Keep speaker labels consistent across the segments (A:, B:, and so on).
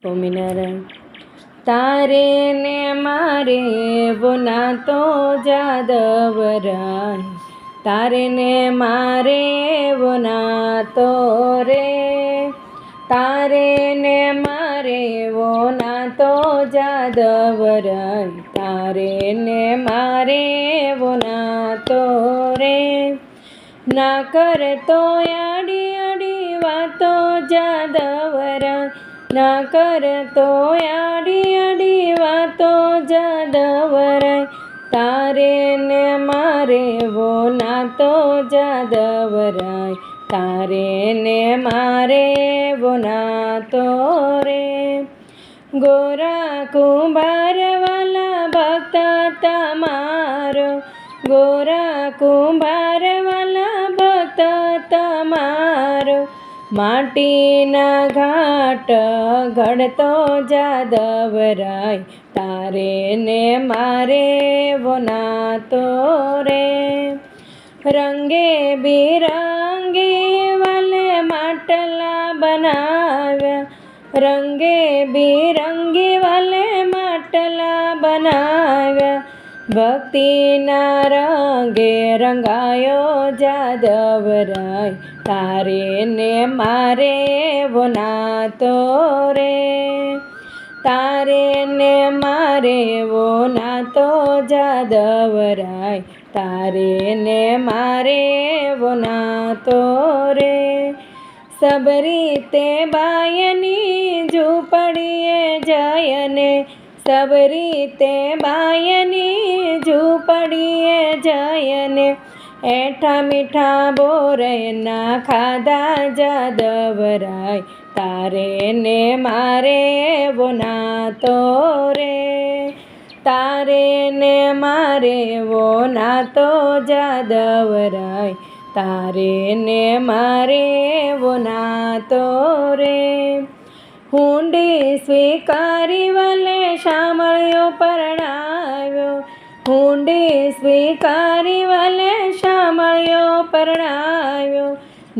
A: સ્વામિનારાયણ. તારે ને મારે એવો નાતો જાદવરાય, તારે ને મારે એવો નાતો રે, તારે ને મારે એવો નાતો જાદવરાય, તારે ને મારે એવો નાતો રે. ના કરતો આડી આડી વાતો જાદવરાય, ના કરતો આડી આડી વાતો જાદવરાય, તારે ને મારે એવો નાતો જાદવરાય, તારે ને મારે એવો નાતો રે. ગોરા કુંભાર વાલા ભક્ત તમારો, ગોરા કુંભાર વાલા ભક્ત તમારો, માટીના ઘાટ ઘડતો જાદવરાય, તારે ને મારે એવો નાતો રે. રંગે બિરંગી વાલે માટલા બનાવ્યા, રંગે બિરંગી વાલે માટલા બનાવ્યા, ભક્તિના રંગે રંગાયો જાદવરાય, તારે ને મારે એવો નાતો રે, તારે ને મારે એવો નાતો જાદવરાય, તારે ને મારે એવો નાતો રે. સબરીતે બાયની ઝૂંપડીએ જયને, સબરીતે બાયની ઝૂંપડીએ જયને, એઠા મીઠા બોરના ખાધા જાદવરાય, તારે ને મારે એવો નાતો રે, તારે ને મારે એવો નાતો જાદવરાય, તારે ને મારે એવો નાતો રે. હુંડી સ્વીકારી વાલે શામળિયો પરણાવ્યો, હુંડી સ્વીકારી વાલે શામળિયો પરણાવ્યો,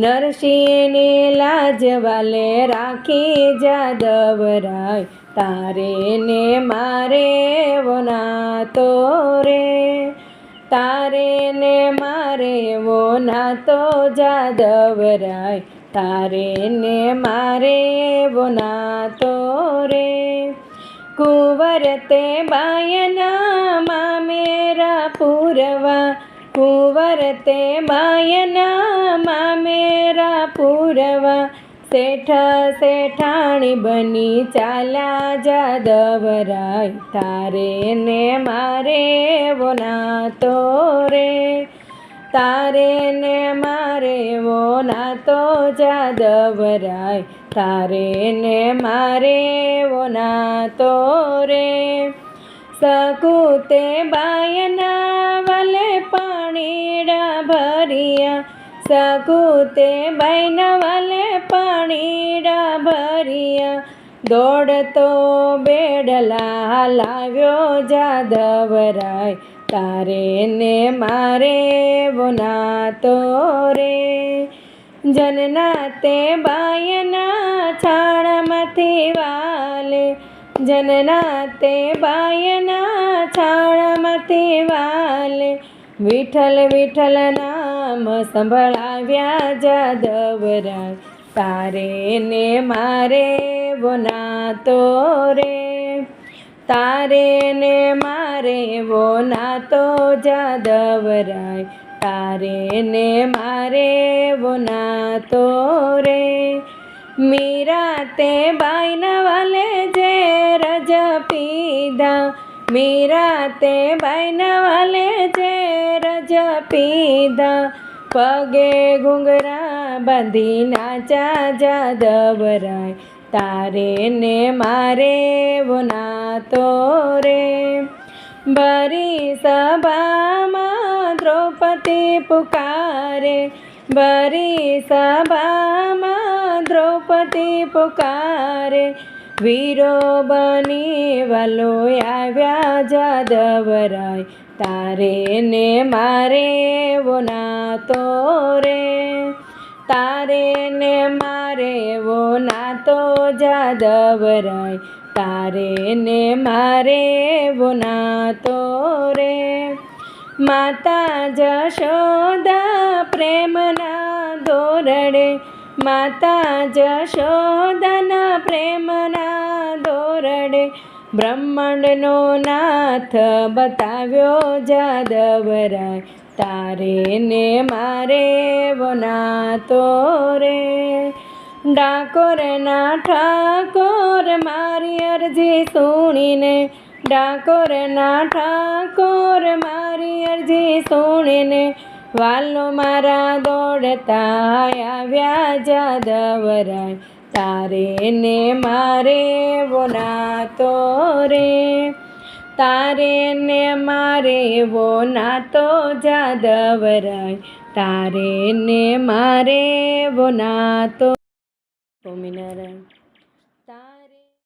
A: નરસિંહની લાજ વાલે રાખી જાદવરાય, તારે ને મારે એવો નાતો રે, તારે ને મારે એવો નાતો જાદવરાય, તારે ને મારે એવો નાતો રે. કુંવર તે બાયના મામેરા પૂરવા, કુંવર તે બાયના મામેરા પૂરવા, શેઠ શેઠાણી બની ચાલ્યા જાદવરાય, તારે ને મારે એવો નાતો રે, તારે ને મારે એવો નાતો જાદવરાય, તારે ને મારે એવો નાતો રે. સકુતે બાયના વાલે પાણીડા ભર્યા, સકુતે બાયના વાલે પાણીડા ભર્યા, દોડતો બેડલા લાવ્યો જાદવરાય, તારે ને મારે એવો નાતો રે. જનના તે બાયના છાણામાંથી વાલે, જનના તે બાયના છાણામાંથી વાલે, વિઠ્ઠલ વિઠ્ઠલ નામ સંભળાવ્યા જાદવરાય, તારે ને મારે એવો નાતો રે, તારે ને મારે એવો નાતો જાદવરાય, તારે ને મારે એવો નાતો રે. મીરા તે બાયના વાલે ઝેર જ પીધા, મીરા તે બાયના વાલે ઝેર જ પીધા, પગે ઘૂંઘરા બાંધી નાચા જાદવરાય, તારે ને મારે એવો નાતો રે. ભરી સભામાં દ્રૌપદી પુકારે, ભરી સભામાં દ્રૌપદી પુકારે, વીરો બની વાલો આવ્યા જાદવરાય, તારે ને મારે એવો નાતો રે. તારે ને મારે એવો નાતો જાદવરાય, તારે ને મારે એવો નાતો રે. માતા જશોદા પ્રેમના દોરડે, માતા જશોદાના પ્રેમના દોરડે બ્રહ્માંડનો નાથ બતાવ્યો જાદવરાય, તારે ને મારે એવો નાતો રે. ડાકોરના ઠાકોર મારી અરજી સુણીને, ડાકોરના ઠાકોર મારી અરજી સુણીને વાલો મારા દોડતા આવ્યા જાદવરાય, તારે ને મારે એવો નાતો રે. તારે ને મારે એવો નાતો જાદવરાય, તારે ને મારે એવો નાતો. સ્વામિનારાયણ.